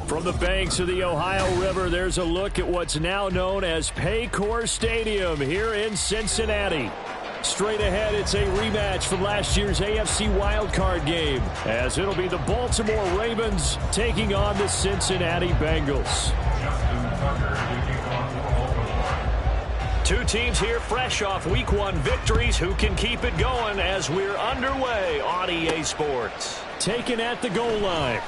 From the banks of the Ohio River, there's a look at what's now known as Paycor Stadium here in Cincinnati. Straight ahead, it's a rematch from last year's AFC wildcard game, as it'll be the Baltimore Ravens taking on the Cincinnati Bengals. Two teams here fresh off Week 1 victories who can keep it going as we're underway on EA Sports. Taken at the goal line.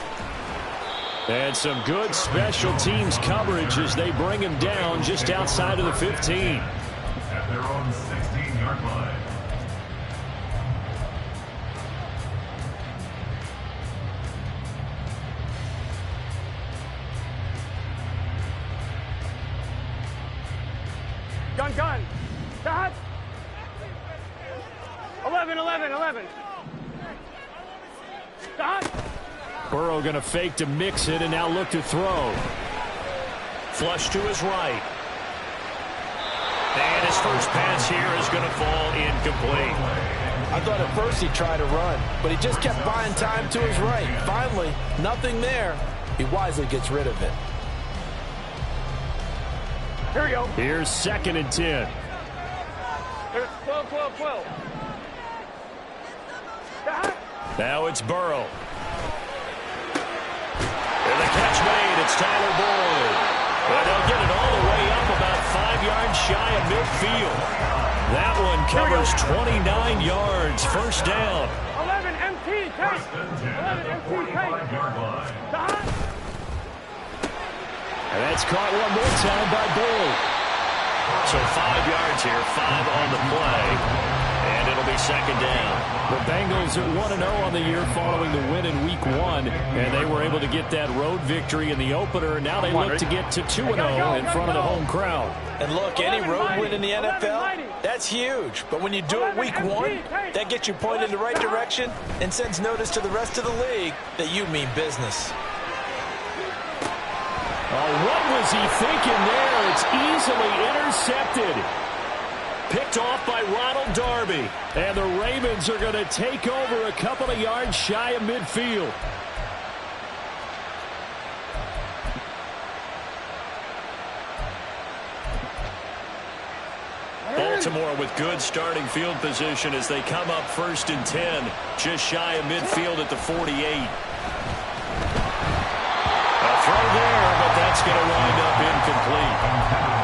And some good special teams coverage as they bring him down just outside of the 15. At their own 16-yard line. Gun. Dot. 11. Dot. Burrow going to fake to mix it and now look to throw. Flush to his right. And his first pass here is going to fall incomplete. I thought at first he tried to run, but he just kept buying time to his right. Finally, nothing there. He wisely gets rid of it. Here we go. Here's 2nd and 10. 12. Now it's Burrow. And the catch made. It's Tyler Boyd. And they'll get it all the way up about 5 yards shy of midfield. That one covers 29 yards. First down. 11 MT, take. 11 MT, take. And that's caught one more time by Boyd. So 5 yards here, 5 on the play. And it'll be 2nd down. The Bengals are 1-0 on the year following the win in Week 1. And they were able to get that road victory in the opener. Now they look to get to 2-0 in front of the home crowd. And look, any road win in the NFL, that's huge. But when you do it Week 1, that gets you pointed in the right direction and sends notice to the rest of the league that you mean business. Oh, what was he thinking there? It's easily intercepted. Picked off by Ronald Darby. And the Ravens are going to take over a couple of yards shy of midfield. Baltimore with good starting field position as they come up 1st and 10. Just shy of midfield at the 48. Throw there, but that's going to wind up incomplete.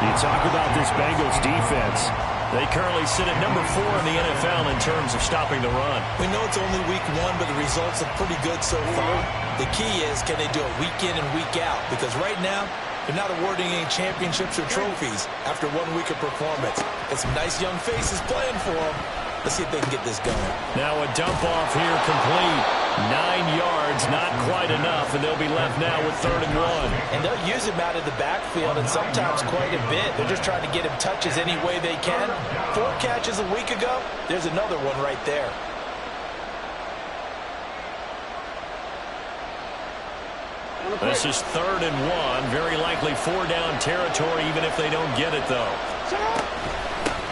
You talk about this Bengals defense. They currently sit at number 4 in the NFL in terms of stopping the run. We know it's only Week 1, but the results are pretty good so far. The key is, can they do it week in and week out? Because right now, they're not awarding any championships or trophies after 1 week of performance. Got some nice young faces playing for them. Let's see if they can get this going. Now a dump off here complete. 9 yards, not quite enough, and they'll be left now with 3rd and 1. And they'll use him out of the backfield, and sometimes quite a bit. They're just trying to get him touches any way they can. 4 catches a week ago. There's another one right there. This is 3rd and 1. Very likely 4-down territory, even if they don't get it, though.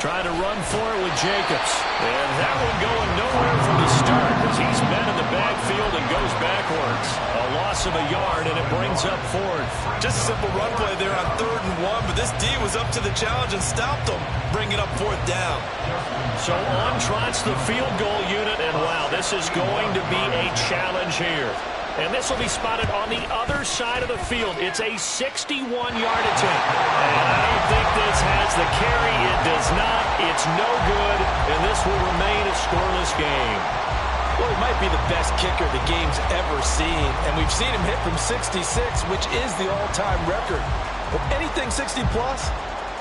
Trying to run for it with Jacobs. And that one going nowhere from the start as he's met in the backfield and goes backwards. A loss of a yard, and it brings up 4th. Just a simple run play there on 3rd and 1, but this D was up to the challenge and stopped them, bringing up 4th down. So on trots the field goal unit, and wow, this is going to be a challenge here. And this will be spotted on the other side of the field. It's a 61-yard attempt. And I don't think this has the carry. It does not. It's no good. And this will remain a scoreless game. Well, he might be the best kicker the game's ever seen. And we've seen him hit from 66, which is the all-time record. But anything 60-plus,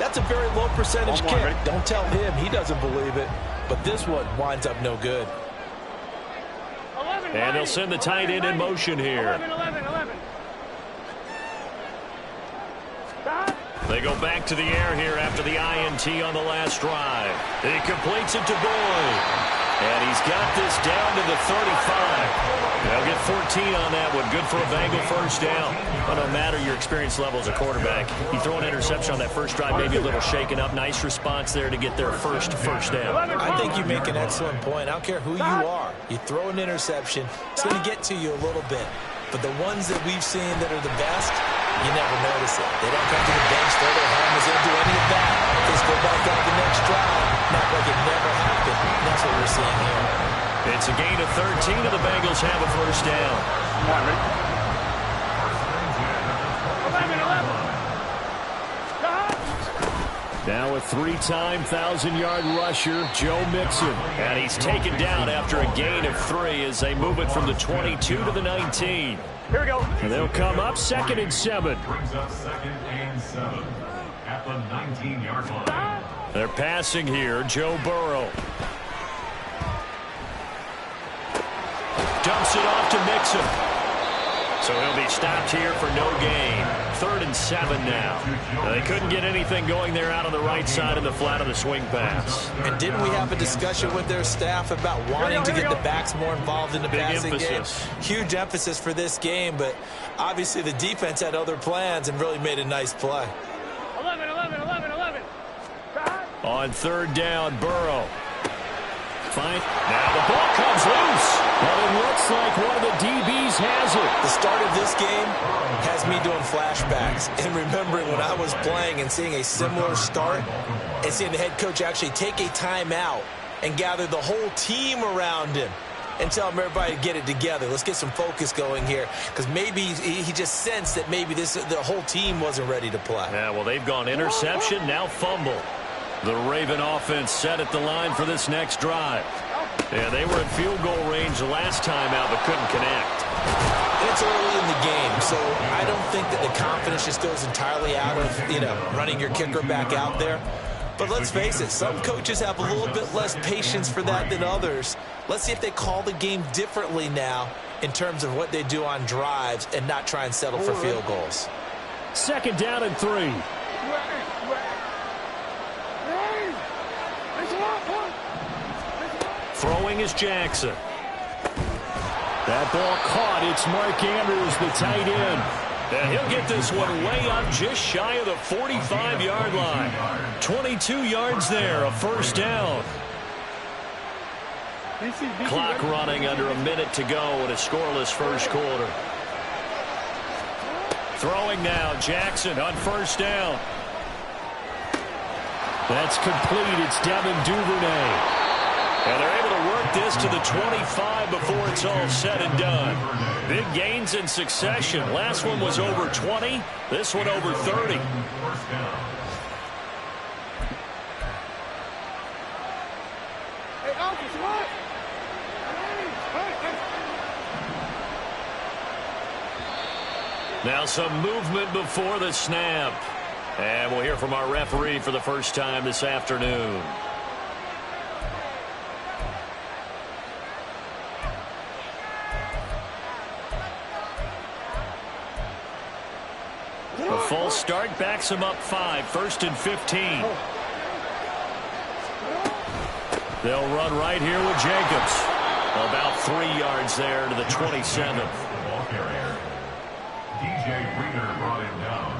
that's a very low percentage kick. Don't tell him he doesn't believe it. But this one winds up no good. And they'll send the tight end in motion here. 11. They go back to the air here after the INT on the last drive. He completes it to Boyd. And he's got this down to the 35. They'll get 14 on that one. Good for a Bengal first down. But no matter your experience level as a quarterback, you throw an interception on that first drive, maybe a little shaken up. Nice response there to get their first down. I think you make an excellent point. I don't care who you are. You throw an interception, it's going to get to you a little bit. but the ones that we've seen that are the best, you never notice it. They don't come to the bench, throw their helmets in, do any of that. They just go back out the next drive, not like it never happened. And that's what we're seeing here. It's a gain of 13, and the Bengals have a first down. Come on, ready? 11. Now a three-time 1,000-yard rusher, Joe Mixon. And he's taken down after a gain of 3 as they move it from the 22 to the 19. Here we go. And they'll come up 2nd and 7. Brings up 2nd and 7 at the 19-yard line. They're passing here, Joe Burrow. Dumps it off to Mixon. So he'll be stopped here for no gain. 3rd and 7 now. They couldn't get anything going there out on the right side in the flat of the swing pass. And didn't we have a discussion with their staff about wanting to get the backs more involved in the passing game? Huge emphasis for this game, but obviously the defense had other plans and really made a nice play. 11. On 3rd down, Burrow. Fine. Now the ball comes loose. But it looks like one of the DBs has it. The start of this game has me doing flashbacks and remembering when I was playing and seeing a similar start and seeing the head coach actually take a timeout and gather the whole team around him and tell him everybody to get it together. Let's get some focus going here, because maybe he just sensed that maybe the whole team wasn't ready to play. Yeah, well, they've gone interception, now fumble. The Raven offense set at the line for this next drive. Yeah, they were in field goal range the last time out, but couldn't connect. It's early in the game, so I don't think that the confidence just goes entirely out of, running your kicker back out there. But let's face it, some coaches have a little bit less patience for that than others. Let's see if they call the game differently now in terms of what they do on drives and not try and settle for field goals. 2nd down and 3. Throwing is Jackson. That ball caught. It's Mark Andrews, the tight end. And he'll get this one way up just shy of the 45-yard line. 22 yards there, a first down. Clock running under a minute to go in a scoreless first quarter. Throwing now, Jackson on 1st down. That's complete. It's Devin Duvernay. And they're able to work this to the 25 before it's all said and done. Big gains in succession. Last one was over 20. This one over 30. Now some movement before the snap. And we'll hear from our referee for the first time this afternoon. A false start backs him up 5, 1st and 15. They'll run right here with Jacobs. About 3 yards there to the 27th. Ball carrier. DJ Reader brought him down.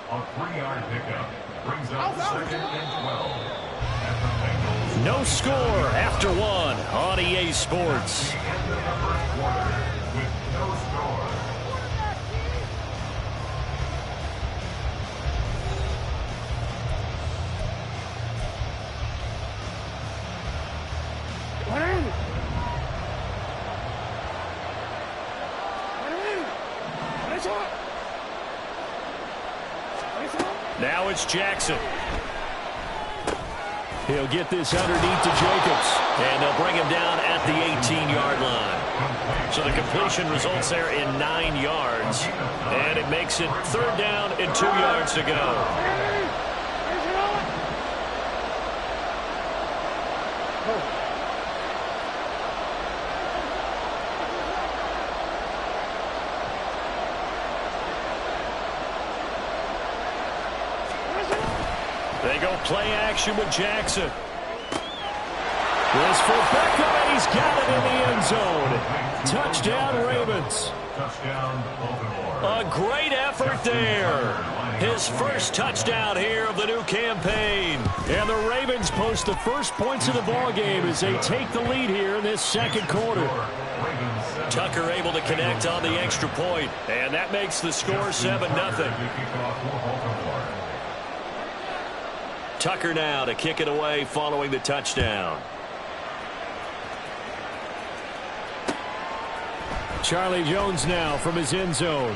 A 3-yard pickup brings up 2nd and 12. At the Bengals. No score after 1 on EA Sports. End of the first quarter with no score. Now it's Jackson. He'll get this underneath to Jacobs. And they'll bring him down at the 18-yard line. So the completion results there in 9 yards. And it makes it 3rd down and 2 yards to go. They go play action with Jackson. This for Beckham, and he's got it in the end zone. Touchdown, Ravens. Touchdown, Baltimore. A great effort there. His first touchdown here of the new campaign. And the Ravens post the first points of the ballgame as they take the lead here in this second quarter. Tucker able to connect on the extra point, and that makes the score 7-0. Tucker now to kick it away following the touchdown. Charlie Jones now from his end zone.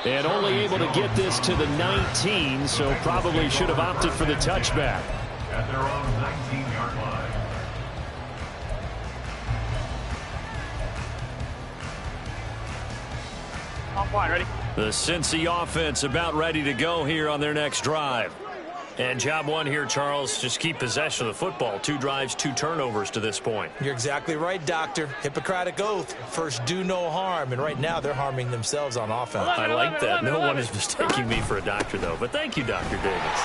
And only able to get this to the 19, so probably should have opted for the touchback. At their own 19-yard line. On point, ready? The Cincy offense about ready to go here on their next drive. And job one here, Charles, just keep possession of the football. 2 drives, 2 turnovers to this point. You're exactly right, Doctor. Hippocratic oath. First, do no harm. And right now, they're harming themselves on offense. I like that. No one is mistaking me for a doctor, though. But thank you, Dr. Davis.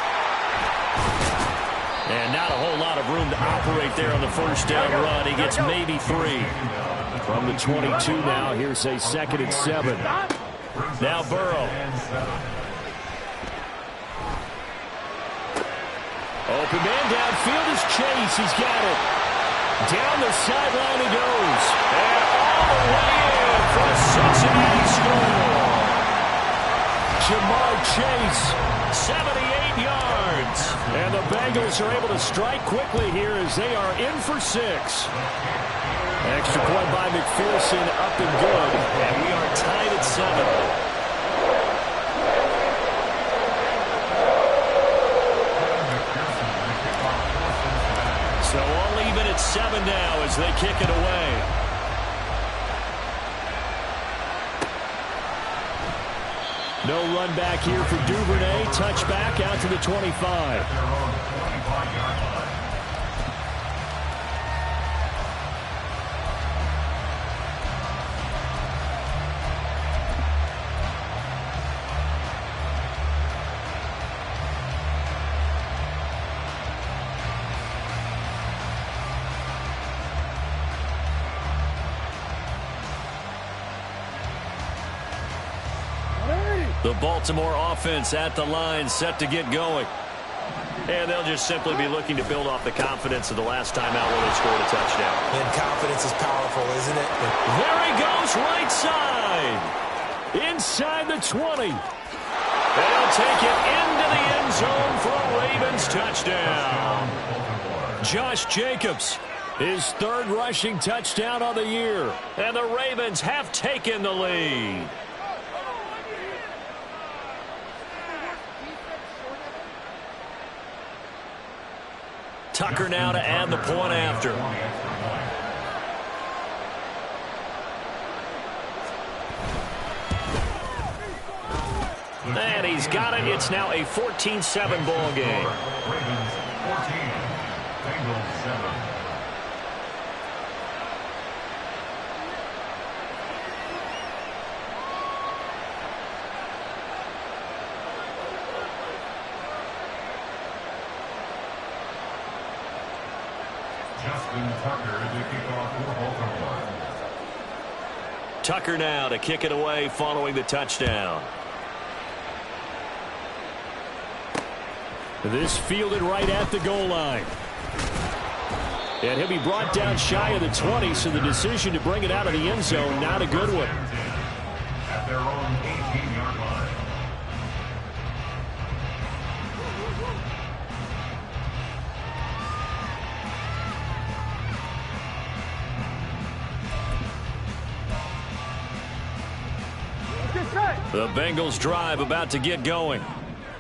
And not a whole lot of room to operate there on the first down run. He gets maybe 3. From the 22 now, here's a 2nd and 7. Now Burrow. Open man downfield is Chase. He's got it. Down the sideline he goes. And all the way in for a Cincinnati score. Jamar Chase. 78 yards. And the Bengals are able to strike quickly here as they are in for 6. Extra point by McPherson, up and good. And we are tied at 7. So all even at 7 now as they kick it away. No run back here for Duvernay. Touchback out to the 25. The Baltimore offense at the line, set to get going. And they'll just simply be looking to build off the confidence of the last time out where they scored a touchdown. And confidence is powerful, isn't it? There he goes, right side. Inside the 20. They'll take it into the end zone for a Ravens touchdown. Josh Jacobs, his 3rd rushing touchdown of the year. And the Ravens have taken the lead. Tucker now to add the point after. And he's got it. It's now a 14-7 ball game. Ravens 14, Bengals 7. Tucker now to kick it away following the touchdown. This fielded right at the goal line. And he'll be brought down shy of the 20, so the decision to bring it out of the end zone, not a good one. At their own 18-yard line. The Bengals drive about to get going.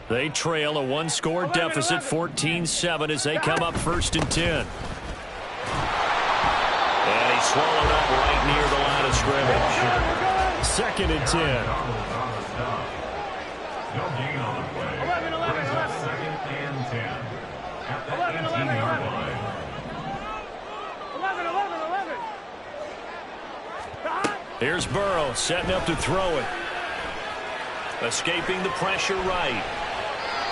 They trail a 1-score deficit, 14-7, as they come up 1st and 10. And he's swallowed up right near the line of scrimmage. 2nd and 10. No gain on the play. 2nd and 10. At the 18-yard line. 11. Here's Burrow setting up to throw it. Escaping the pressure right.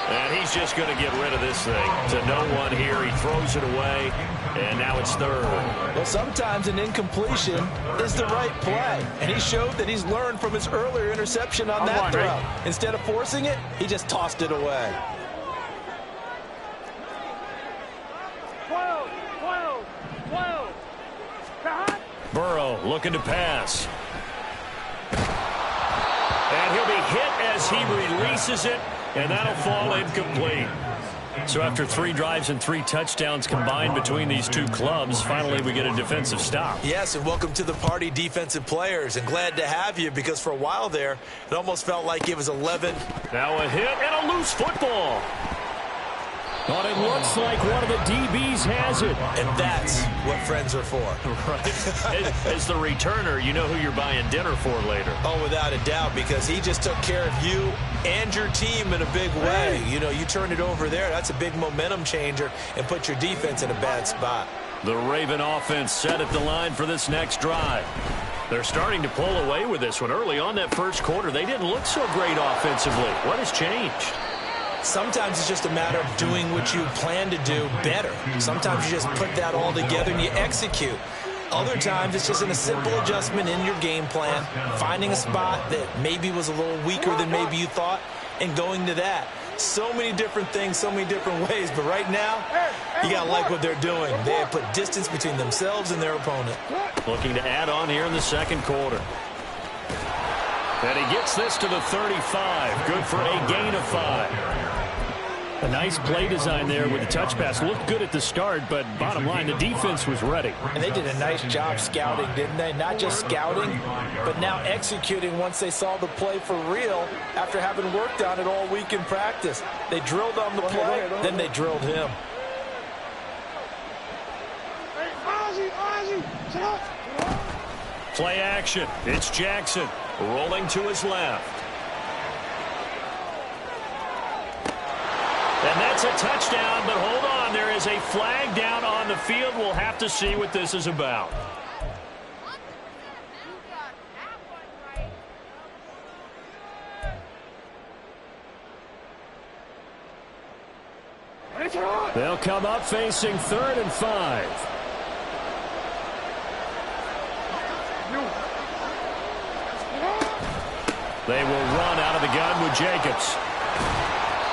And he's just going to get rid of this thing. To no one here. He throws it away. And now it's third. Well, sometimes an incompletion is the right play. And he showed that he's learned from his earlier interception on that throw. Right? Instead of forcing it, he just tossed it away. 12. Burrow looking to pass. And he'll be hit as he releases it, and that'll fall incomplete. So after 3 drives and 3 touchdowns combined between these two clubs, finally we get a defensive stop. Yes, and welcome to the party, defensive players. And glad to have you, because for a while there, it almost felt like it was 11. Now a hit and a loose football. But it looks like one of the DBs has it. And that's what friends are for. Right. As the returner, you know who you're buying dinner for later. Oh, without a doubt, because he just took care of you and your team in a big way. You know, you turn it over there, that's a big momentum changer and put your defense in a bad spot. The Raven offense set at the line for this next drive. They're starting to pull away with this one. Early on that first quarter, they didn't look so great offensively. What has changed? Sometimes it's just a matter of doing what you plan to do better. Sometimes you just put that all together and you execute. Other times it's just in a simple adjustment in your game plan, finding a spot that maybe was a little weaker than maybe you thought, and going to that. So many different things, so many different ways, but right now, you got to like what they're doing. They have put distance between themselves and their opponent. Looking to add on here in the second quarter. And he gets this to the 35. Good for a gain of 5. A nice play design there with the touch pass. Looked good at the start, but bottom line, the defense was ready. And they did a nice job scouting, didn't they? Not just scouting, but now executing once they saw the play for real after having worked on it all week in practice. They drilled on the play, then they drilled him. Play action. It's Jackson rolling to his left. And that's a touchdown, but hold on. There is a flag down on the field. We'll have to see what this is about. They'll come up facing 3rd and 5. They will run out of the gun with Jacobs.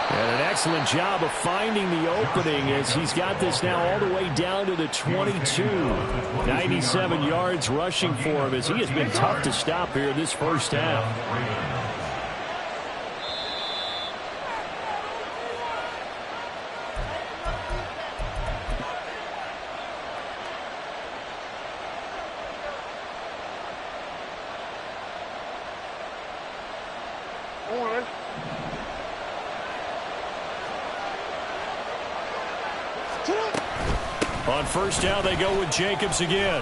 And an excellent job of finding the opening as he's got this now all the way down to the 22. 97 yards rushing for him as he has been tough to stop here this first half. On first down, they go with Jacobs again.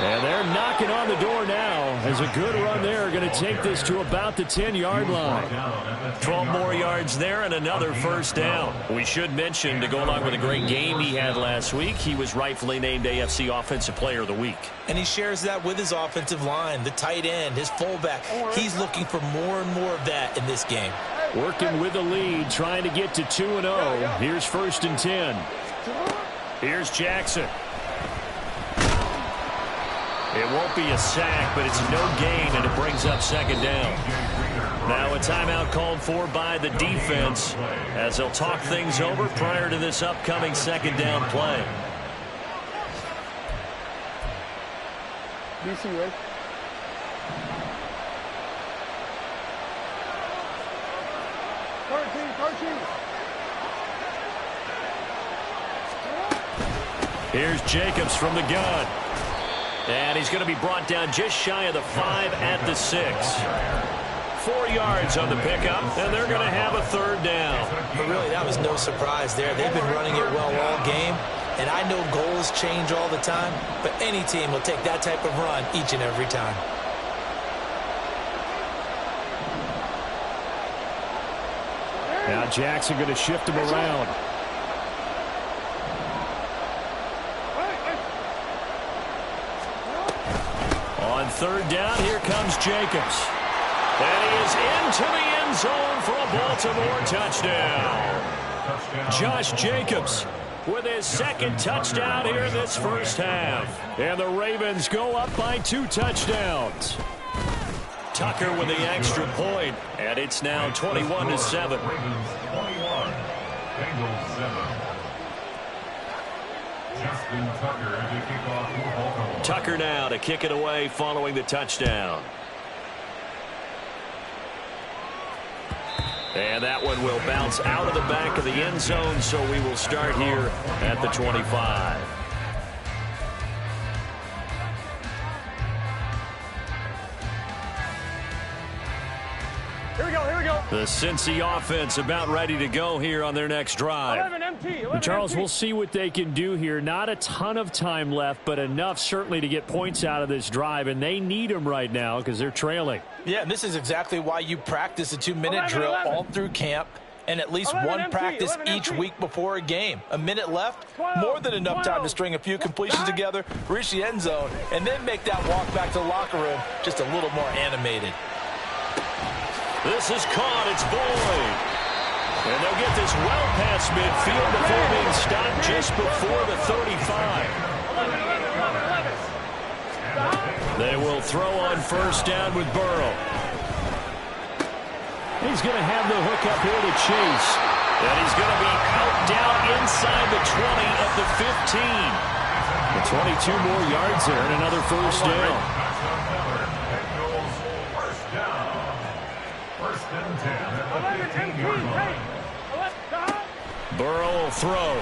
And they're knocking on the door now as a good run there. Going to take this to about the 10-yard line. 12 more yards there and another first down. We should mention, to go along with a great game he had last week, he was rightfully named AFC Offensive Player of the Week. And he shares that with his offensive line, the tight end, his fullback. He's looking for more and more of that in this game. Working with the lead, trying to get to 2-0. Here's 1st and 10. Here's Jackson. It won't be a sack, but it's no gain, and it brings up 2nd down. Now a timeout called for by the defense as they'll talk things over prior to this upcoming 2nd down play. DC, right? Here's Jacobs from the gun. And he's going to be brought down just shy of the 5 at the 6. 4 yards on the pickup, and they're going to have a 3rd down. But really, that was no surprise there. They've been running it well all game, and I know goals change all the time, but any team will take that type of run each and every time. Now Jackson going to shift him around. On 3rd down, here comes Jacobs. And he is into the end zone for a Baltimore touchdown. Josh Jacobs with his second touchdown here in this first half. And the Ravens go up by 2 touchdowns. Tucker with the extra point, and it's now 21-7. Ravens 21, Bengals 7. Justin Tucker to kick off for Baltimore. Tucker now to kick it away following the touchdown. And that one will bounce out of the back of the end zone, so we will start here at the 25. Here we go, here we go. The Cincy offense about ready to go here on their next drive. 11 MT, 11 Charles, MT. we'll see what they can do here. Not a ton of time left, but enough certainly to get points out of this drive, and they need them right now because they're trailing. Yeah, and this is exactly why you practice a 2-minute drill all through camp and at least 11 one MT, practice 11 each MT. week before a game. A minute left, 12, more than enough time to 12. string a few completions together, reach the end zone, and then make that walk back to the locker room just a little more animated. This is caught. It's Boyd. And they'll get this well past midfield before being stopped just before the 35. 11. They will throw on first down with Burrow. He's going to have the hook up here to Chase. And he's going to be out down inside the 20 of the 15. The 22 more yards there and another first down. Bengals first down. First and 10 at the 15-yard line. Burrow will throw.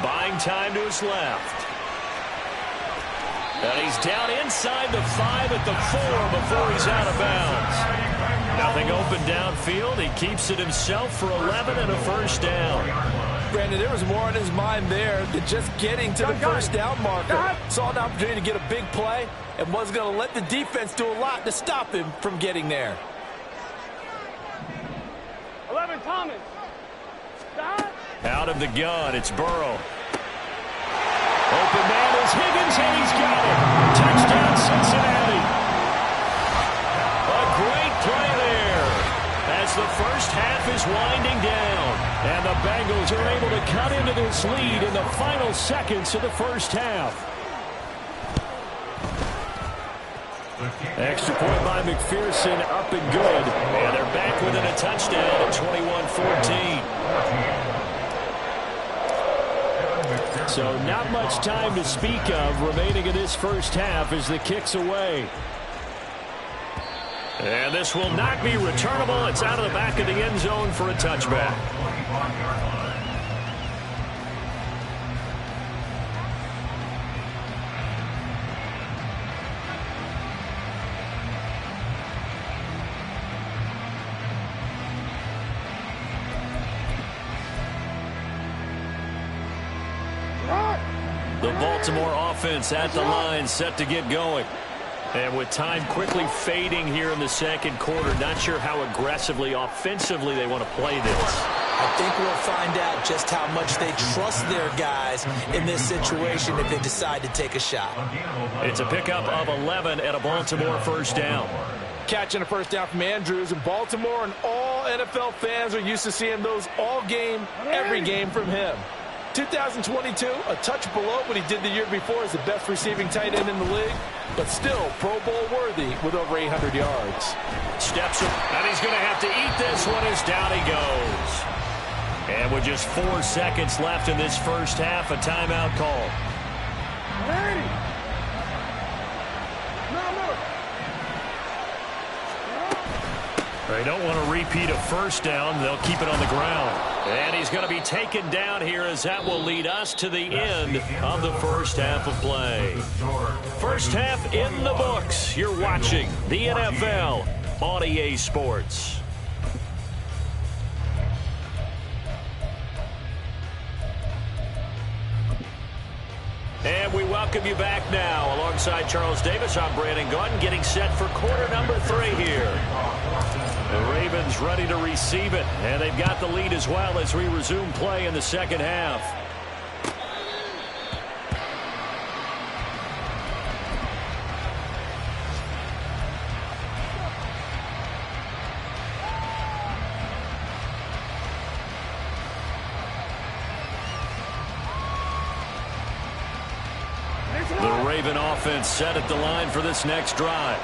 Buying time to his left. And he's down inside the 5 at the 4 before he's out of bounds. Nothing open downfield. He keeps it himself for 11 and a first down. Brandon, there was more on his mind there than just getting to the first down marker. Saw an opportunity to get a big play and was going to let the defense do a lot to stop him from getting there. 11 Thomas. Out of the gun, it's Burrow. Open man is Higgins, and he's got it. Touchdown, Cincinnati. A great play there as the first half is winding down. And the Bengals are able to cut into this lead in the final seconds of the first half. Extra point by McPherson, up and good. And they're back within a touchdown at 21-14. So not much time to speak of remaining in this first half as the kick's away. And this will not be returnable. It's out of the back of the end zone for a touchback. The Baltimore offense at the line, set to get going. And with time quickly fading here in the second quarter, not sure how aggressively, offensively they want to play this. I think we'll find out just how much they trust their guys in this situation if they decide to take a shot. It's a pickup of 11 at a Baltimore first down. Catching a first down from Andrews in Baltimore, and all NFL fans are used to seeing those all game, every game from him. 2022, a touch below what he did the year before as the best receiving tight end in the league, but still Pro Bowl worthy with over 800 yards. Steps it, and he's going to have to eat this one as down he goes. And with just 4 seconds left in this first half, a timeout call. They don't want to repeat a first down. They'll keep it on the ground. And he's going to be taken down here as that will lead us to the end of the first half of play. First half in the books. You're watching the NFL on EA Sports. And we welcome you back now. Alongside Charles Davis, I'm Brandon Gordon, getting set for quarter number 3 here. The Ravens ready to receive it, and they've got the lead as well as we resume play in the second half. Raven offense set at the line for this next drive.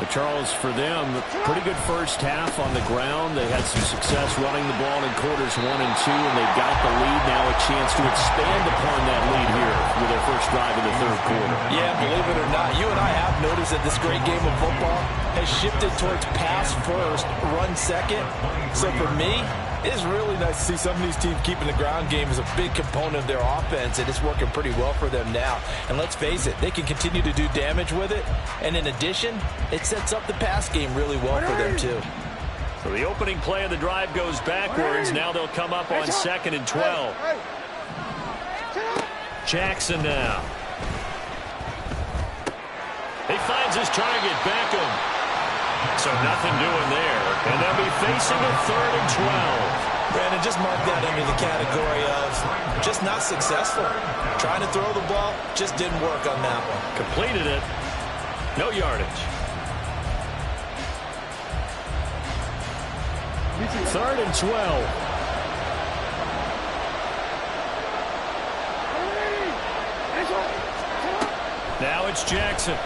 But Charles, for them, pretty good first half on the ground. They had some success running the ball in quarters 1 and 2, and they've got the lead. Now a chance to expand upon that lead here with their first drive in the third quarter. Yeah, believe it or not, you and I have noticed that this great game of football has shifted towards pass first, run second. So for me, it's really nice to see some of these teams keeping the ground game as a big component of their offense, and it's working pretty well for them now. And let's face it, they can continue to do damage with it. And in addition, it sets up the pass game really well for them too. So the opening play of the drive goes backwards. Now they'll come up on 2nd and 12. Jackson now. He finds his target, Beckham. So nothing doing there. And they'll be facing a 3rd and 12. Brandon, just mark that under the category of just not successful. Trying to throw the ball, just didn't work on that one. Completed it. No yardage. 3rd and 12. Now it's Jackson.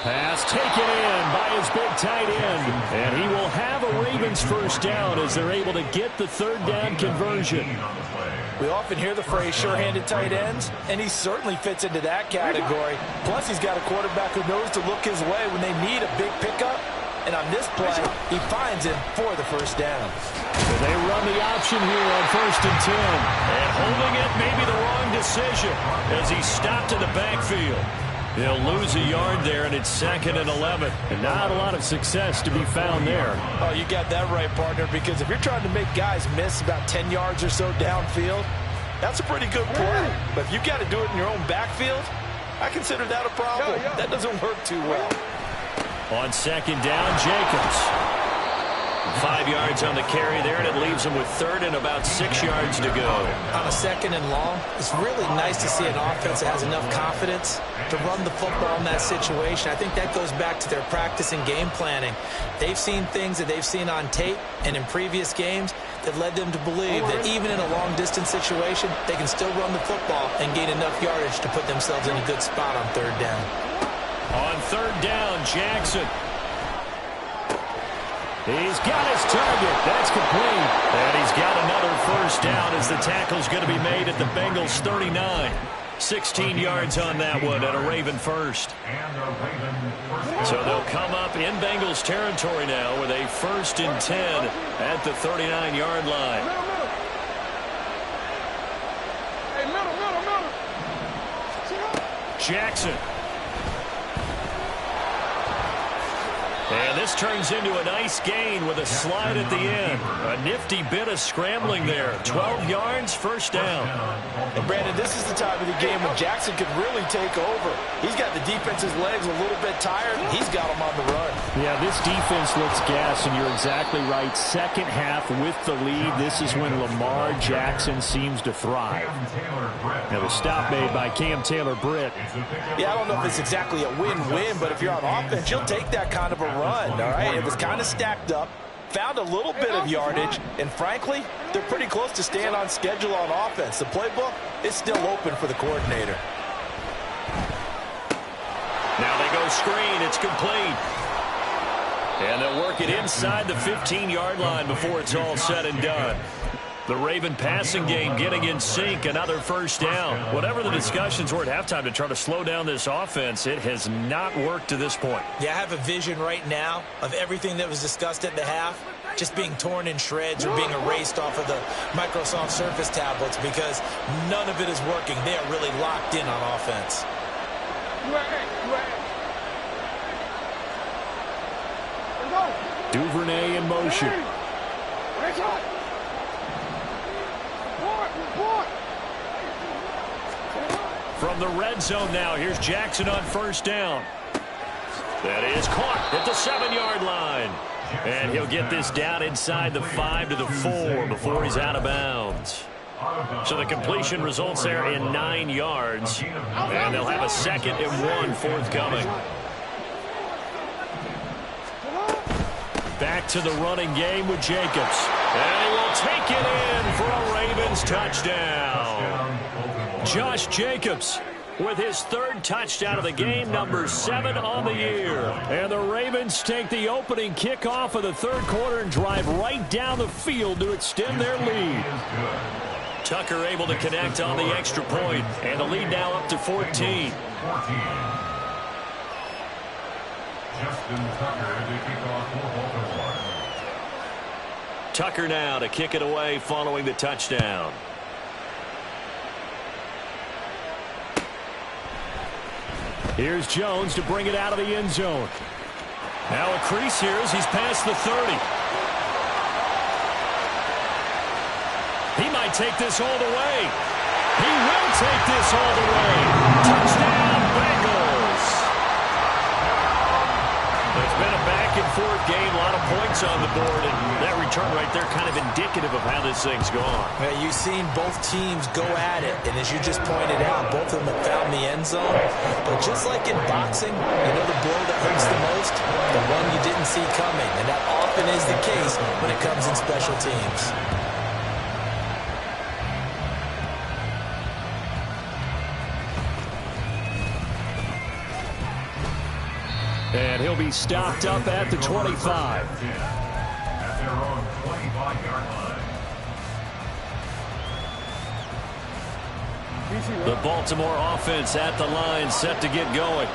Pass taken in by his big tight end. And he will have a Ravens first down as they're able to get the 3rd down conversion. We often hear the phrase sure-handed tight ends, and he certainly fits into that category. Plus, he's got a quarterback who knows to look his way when they need a big pickup. And on this play, he finds him for the first down. So they run the option here on 1st and 10. And holding it may be the wrong decision as he stopped in the backfield. He'll lose a yard there, and it's 2nd and 11. And not a lot of success to be found there. Oh, you got that right, partner, because if you're trying to make guys miss about 10 yards or so downfield, that's a pretty good play. But if you've got to do it in your own backfield, I consider that a problem. That doesn't work too well. On 2nd down, Jacobs. 5 yards on the carry there, and it leaves him with 3rd and about 6 yards to go. On a 2nd and long, it's really nice to see an offense that has enough confidence to run the football in that situation. I think that goes back to their practice and game planning. They've seen things that they've seen on tape and in previous games that led them to believe that even in a long-distance situation, they can still run the football and gain enough yardage to put themselves in a good spot on 3rd down. On 3rd down, Jackson. He's got his target. That's complete. And he's got another first down as the tackle's going to be made at the Bengals 39. 16 yards on that one and a Raven first. So they'll come up in Bengals territory now with a 1st and 10 at the 39-yard line. Jackson. And this turns into a nice gain with a slide at the end. A nifty bit of scrambling there. 12 yards, first down. And Brandon, this is the time of the game when Jackson could really take over. He's got the defense's legs a little bit tired, and he's got them on the run. Yeah, this defense looks gassed, and you're exactly right. Second half with the lead, this is when Lamar Jackson seems to thrive. Now the stop made by Cam Taylor-Britt. Yeah, I don't know if it's exactly a win-win, but if you're on offense, you'll take that kind of a run, all right? It was kind of stacked up, found a little bit of yardage, and frankly, they're pretty close to staying on schedule on offense. The playbook is still open for the coordinator. Now they go screen. It's complete. And they'll work it inside the 15-yard line before it's all said and done. The Raven passing game getting in sync, another first down. Whatever the discussions were at halftime to try to slow down this offense, it has not worked to this point. Yeah, I have a vision right now of everything that was discussed at the half just being torn in shreds or being erased off of the Microsoft Surface tablets because none of it is working. They are really locked in on offense. Duvernay in motion. From the red zone now, here's Jackson on first down. That is caught at the 7-yard line. And he'll get this down inside the 5 to the 4 before he's out of bounds. So the completion results there in 9 yards. And they'll have a 2nd and 1 forthcoming. Back to the running game with Jacobs. And he will take it in for a Ravens touchdown. Josh Jacobs with his third touchdown of the game, number 7 on the year. And the Ravens take the opening kickoff of the third quarter and drive right down the field to extend their lead. Tucker able to connect on the extra point, and the lead now up to 14. Justin Tucker to kick off for Baltimore. Tucker now to kick it away following the touchdown. Here's Jones to bring it out of the end zone. Now a crease here as he's past the 30. He might take this all the way. He will take this all the way. Touchdown, Bengals. It's been a back-and-forth game, a lot of points on the board, and that return right there kind of indicative of how this thing's gone. Yeah, you've seen both teams go at it, and as you just pointed out, both of them have found the end zone. But just like in boxing, you know the blow that hurts the most? The one you didn't see coming, and that often is the case when it comes in special teams. And he'll be stopped up at the 25. At their own 25-yard line. The Baltimore offense at the line, set to get going.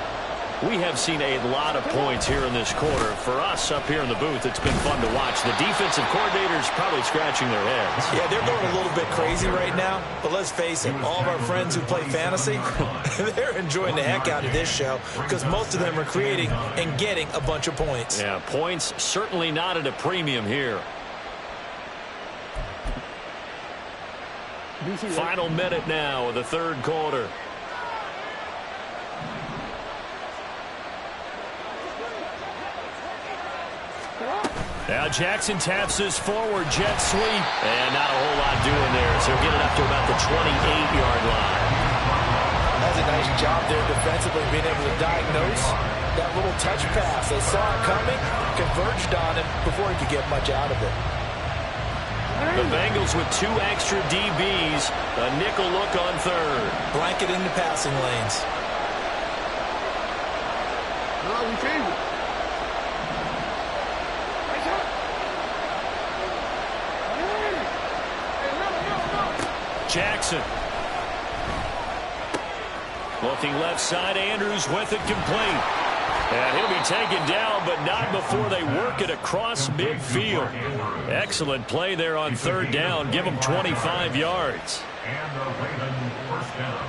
We have seen a lot of points here in this quarter. For us up here in the booth, it's been fun to watch. The defensive coordinators probably scratching their heads. Yeah, they're going a little bit crazy right now. But let's face it, all of our friends who play fantasy, they're enjoying the heck out of this show because most of them are creating and getting a bunch of points. Yeah, points certainly not at a premium here. Final minute now of the third quarter. Now Jackson taps this forward jet sweep. And not a whole lot doing there. So he'll get it up to about the 28-yard line. That's a nice job there defensively, being able to diagnose that little touch pass. They saw it coming, converged on him before he could get much out of it. The Bengals with 2 extra DBs. A nickel look on third. Blanket in the passing lanes. No, we changed it. Jackson. Looking left side, Andrews with it complete. And he'll be taken down, but not before they work it across midfield. Excellent play there on third down. Give them 25 yards. And the Ravens first down.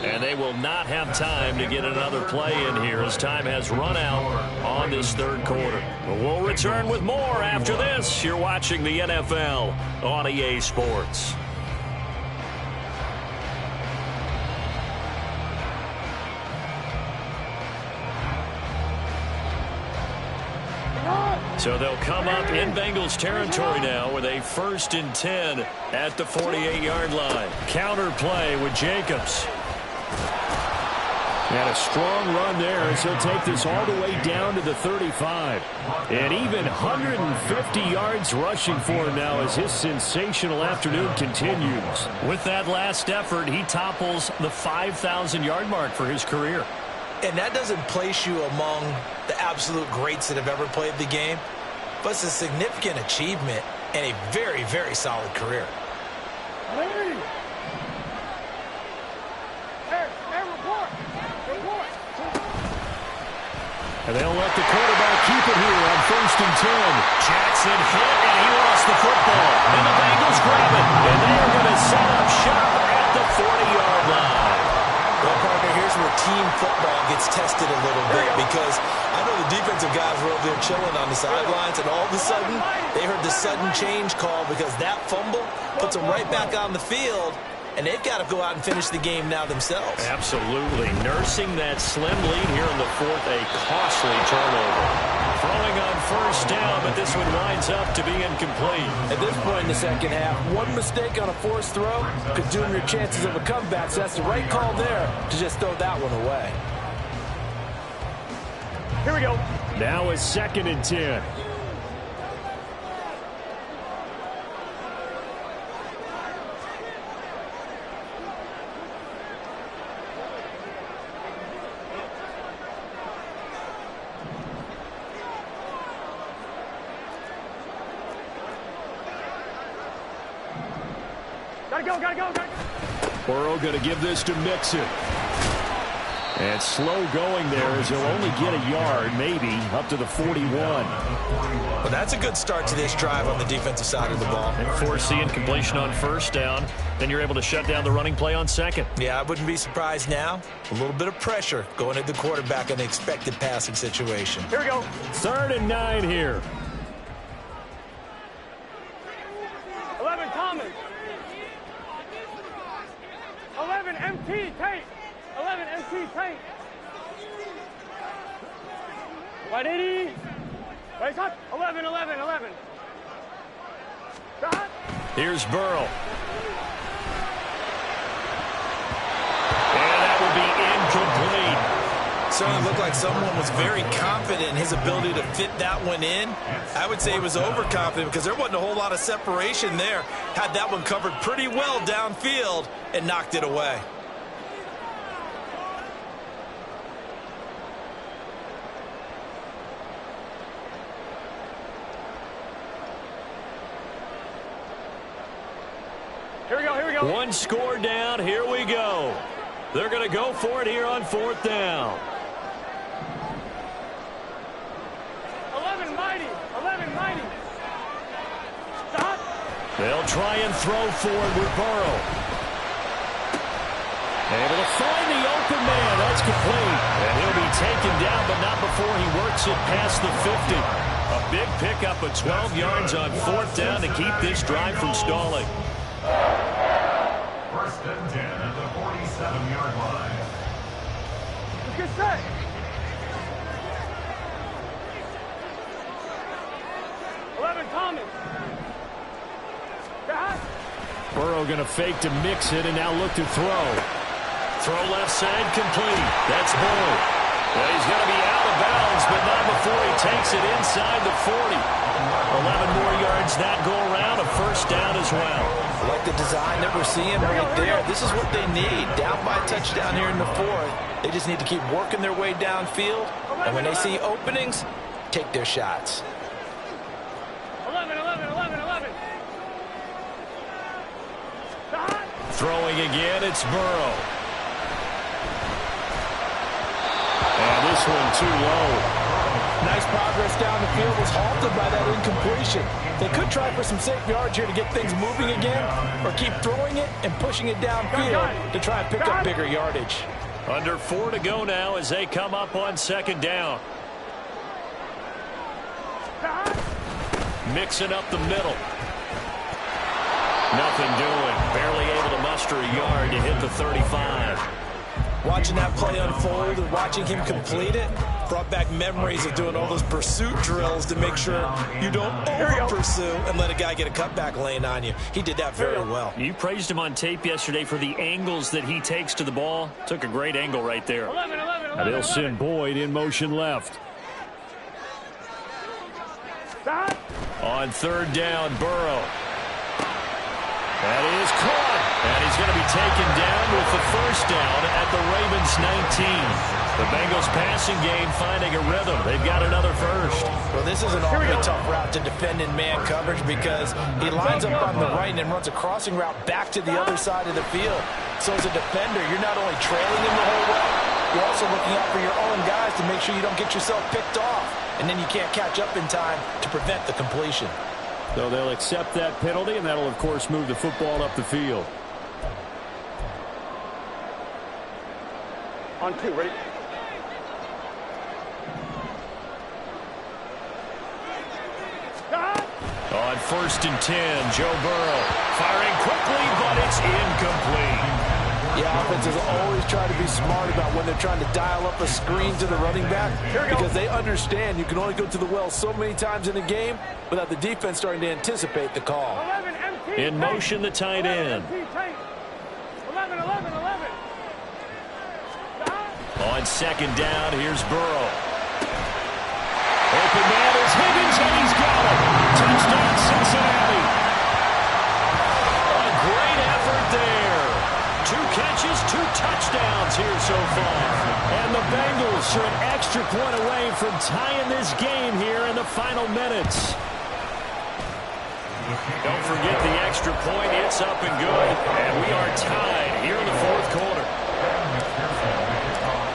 And they will not have time to get another play in here as time has run out on this third quarter. But we'll return with more after this. You're watching the NFL on EA Sports. So they'll come up in Bengals territory now with a 1st and 10 at the 48-yard line. Counter play with Jacobs. And a strong run there as he'll take this all the way down to the 35. And even 150 yards rushing for him now as his sensational afternoon continues. With that last effort, he topples the 5,000-yard mark for his career. And that doesn't place you among the absolute greats that have ever played the game, but it's a significant achievement and a very, very solid career. And they'll let the quarterback keep it here on 1st and 10. Jackson hit, and he lost the football. And the Bengals grab it, and they are going to set up shop at the 40-yard line. Well, partner, here's where team football gets tested a little bit because I know the defensive guys were over there chilling on the sidelines, and all of a sudden, they heard the sudden change call because that fumble puts them right back on the field, and they've got to go out and finish the game now themselves. Absolutely. Nursing that slim lead here in the fourth, a costly turnover. Throwing on 1st down, but this one winds up to be incomplete. At this point in the second half, one mistake on a forced throw could doom your chances of a comeback, so that's the right call there to just throw that one away. Here we go. Now a 2nd and 10. Gotta go, gotta go, gotta go. Burrow going to give this to Mixon. And slow going there as he'll only get a yard, maybe, up to the 41. Well, that's a good start to this drive on the defensive side of the ball. And force the incompletion on first down. Then you're able to shut down the running play on second. Yeah, I wouldn't be surprised now. A little bit of pressure going at the quarterback in the expected passing situation. Here we go. 3rd and 9 here. 11 Thomas. 11 MT Tate. 11 MT Tate. Right 80. Right shot. 11. Shot. Here's Burrow. And that would be incomplete. Certainly looked like someone was very confident in his ability to fit that one in. I would say he was overconfident because there wasn't a whole lot of separation there. Had that one covered pretty well downfield and knocked it away. Here we go. One score down. Here we go. They're going to go for it here on 4th down. 11 mighty. Shot. They'll try and throw forward with Burrow. Able to find the open man. That's complete. And he'll be taken down, but not before he works it past the 50. A big pickup of 12 yards on 4th down to keep this drive from stalling. 1st and 10 at the 47-yard line. Good set. Thomas. Shot. Burrow going to fake to mix it and now look to throw. Throw left side complete. That's Boyd. Well, he's going to be out of bounds, but not before he takes it inside the 40. 11 more yards that go around, a 1st down as well. I like the design that we're seeing right there. This is what they need. Down by a touchdown here in the 4th. They just need to keep working their way downfield. And when they see openings, take their shots. 11. Shot. Throwing again, it's Burrow. And this one too low. Nice progress down the field was halted by that incompletion. They could try for some safe yards here to get things moving again, or keep throwing it and pushing it downfield to try and pick up bigger yardage. Under 4 to go now as they come up on 2nd down. Mixing up the middle. Nothing doing. Barely able to muster a yard to hit the 35. Watching that play unfold and watching him complete it brought back memories of doing all those pursuit drills to make sure you don't over-pursue and let a guy get a cutback lane on you. He did that very well. You praised him on tape yesterday for the angles that he takes to the ball. Took a great angle right there. 11. Now they'll send Boyd in motion left. Shot. On 3rd down, Burrow. That is caught. And he's going to be taken down with the 1st down at the Ravens 19. The Bengals passing game finding a rhythm. They've got another 1st. Well, this is an awfully tough route to defend in man coverage because he lines up on the right and then runs a crossing route back to the other side of the field. So as a defender, you're not only trailing him the whole way, you're also looking out for your own guys to make sure you don't get yourself picked off. And then you can't catch up in time to prevent the completion. So they'll accept that penalty, and that'll, of course, move the football up the field. On 2, ready? Shot. On 1st and 10, Joe Burrow firing quickly, but it's incomplete. Yeah, offenses always try to be smart about when they're trying to dial up a screen to the running back because they understand you can only go to the well so many times in a game without the defense starting to anticipate the call. 11 MT. In motion, the tight end. 11. On 2nd down, here's Burrow. Open man is Higgins, and he's got it. Touchdown, Cincinnati. A great effort there. 2 catches, 2 touchdowns here so far. And the Bengals are an extra point away from tying this game here in the final minutes. Don't forget the extra point. It's up and good. And we are tied here in the fourth quarter.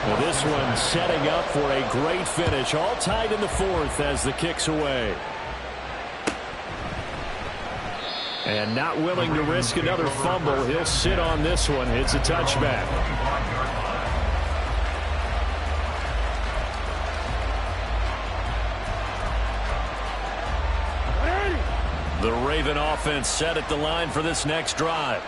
Well, this one setting up for a great finish. All tied in the fourth as the kick's away. And not willing to risk another fumble. He'll sit on this one. It's a touchback. The Raven offense set at the line for this next drive.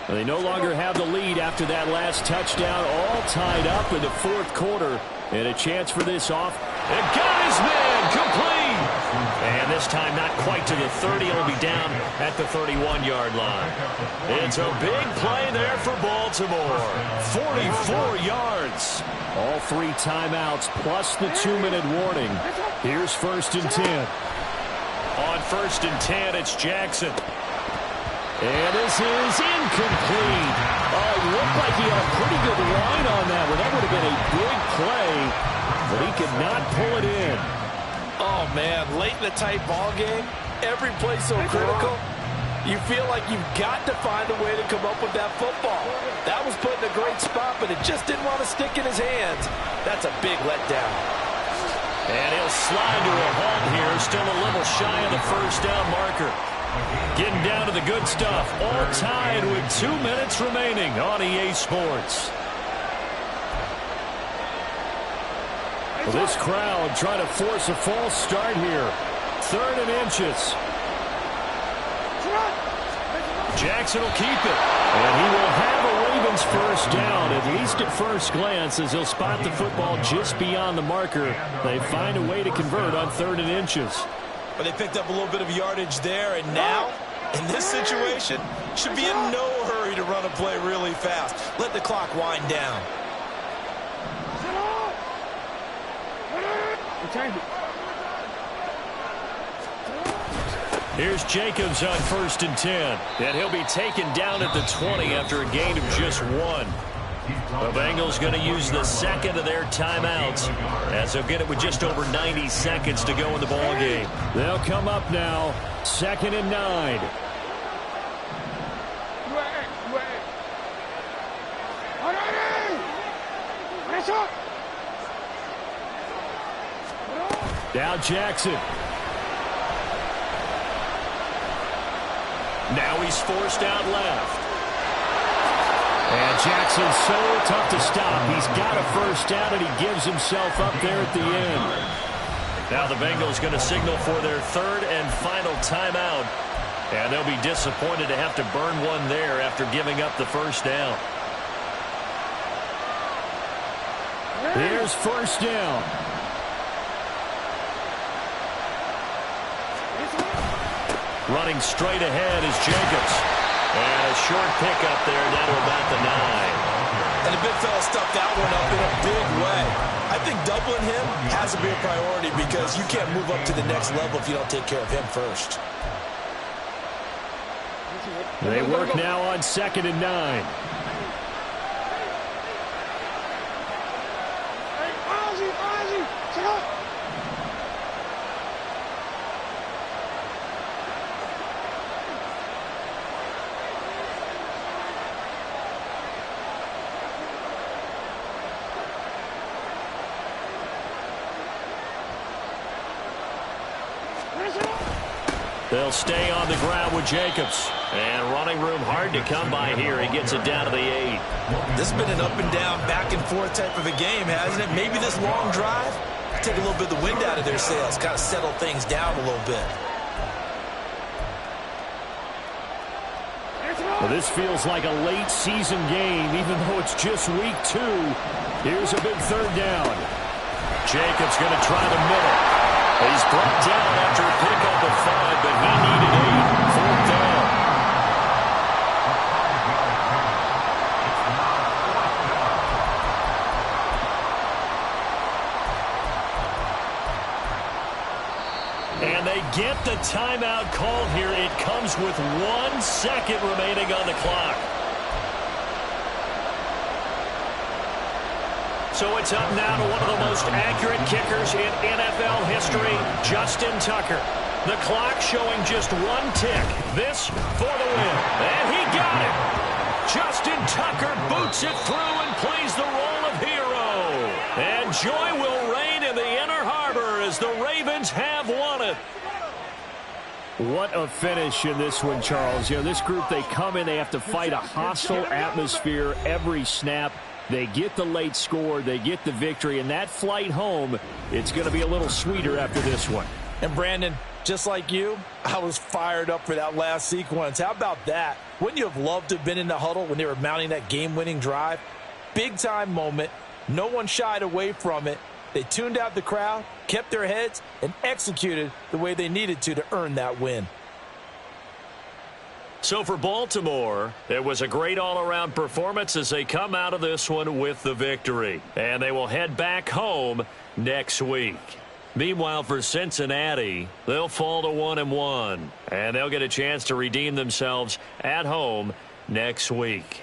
They no longer have the lead after that last touchdown. All tied up in the fourth quarter. And a chance for this off. And got his man complete. And this time not quite to the 30. He'll be down at the 31-yard line. It's a big play there for Baltimore. 44 yards. All three timeouts plus the 2-minute warning. Here's 1st and 10. On 1st and 10, it's Jackson. And this is incomplete. It looked like he had a pretty good line on that one. That would have been a big play, but he could not pull it in. Oh, man, late in a tight ball game, every play so critical. You feel like you've got to find a way to come up with that football. That was put in a great spot, but it just didn't want to stick in his hands. That's a big letdown. And he'll slide to a halt here, still a little shy of the first down marker. Getting down to the good stuff. All tied with 2 minutes remaining on EA Sports. Well, this crowd trying to force a false start here. 3rd and inches. Jackson will keep it. And he will have a Ravens first down, at least at first glance, as he'll spot the football just beyond the marker. They find a way to convert on 3rd and inches. But they picked up a little bit of yardage there, and now, in this situation, should be in no hurry to run a play really fast. Let the clock wind down. Here's Jacobs on 1st and 10. And he'll be taken down at the 20 after a gain of just 1. The Bengals going to use the second of their timeouts as they'll get it with just over 90 seconds to go in the ball game. They'll come up now, 2nd and 9. Now Jackson. Now he's forced out left. And Jackson's so tough to stop. He's got a first down, and he gives himself up there at the end. Now the Bengals going to signal for their 3rd and final timeout. And they'll be disappointed to have to burn one there after giving up the first down. Here's 1st down. Running straight ahead is Jacobs. And a short pickup there down to about the 9. And the big fella stuffed that one up in a big way. I think doubling him has to be a priority because you can't move up to the next level if you don't take care of him first. They work now on 2nd and 9. They'll stay on the ground with Jacobs. And running room hard to come by here. He gets it down to the 8. This has been an up and down, back and forth type of a game, hasn't it? Maybe this long drive, take a little bit of the wind out of their sails, kind of settle things down a little bit. Well, this feels like a late season game, even though it's just week 2. Here's a big 3rd down. Jacobs going to try the middle. He's brought down after a pickup of 5, but he needed 8. 4th down. And they get the timeout called here. It comes with 1 second remaining on the clock. So it's up now to one of the most accurate kickers in NFL history, Justin Tucker. The clock showing just one tick. This for the win. And he got it. Justin Tucker boots it through and plays the role of hero. And joy will reign in the Inner Harbor as the Ravens have won it. What a finish in this one, Charles. You know, this group, they come in, they have to fight a hostile atmosphere every snap. They get the late score, they get the victory, and that flight home, it's going to be a little sweeter after this one. And Brandon, just like you, I was fired up for that last sequence. How about that? Wouldn't you have loved to have been in the huddle when they were mounting that game-winning drive? Big-time moment. No one shied away from it. They tuned out the crowd, kept their heads, and executed the way they needed to earn that win. So for Baltimore, it was a great all-around performance as they come out of this one with the victory. And they will head back home next week. Meanwhile, for Cincinnati, they'll fall to 1-1. And they'll get a chance to redeem themselves at home next week.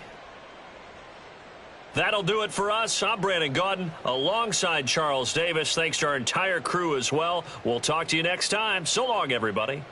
That'll do it for us. I'm Brandon Gaudin alongside Charles Davis. Thanks to our entire crew as well. We'll talk to you next time. So long, everybody.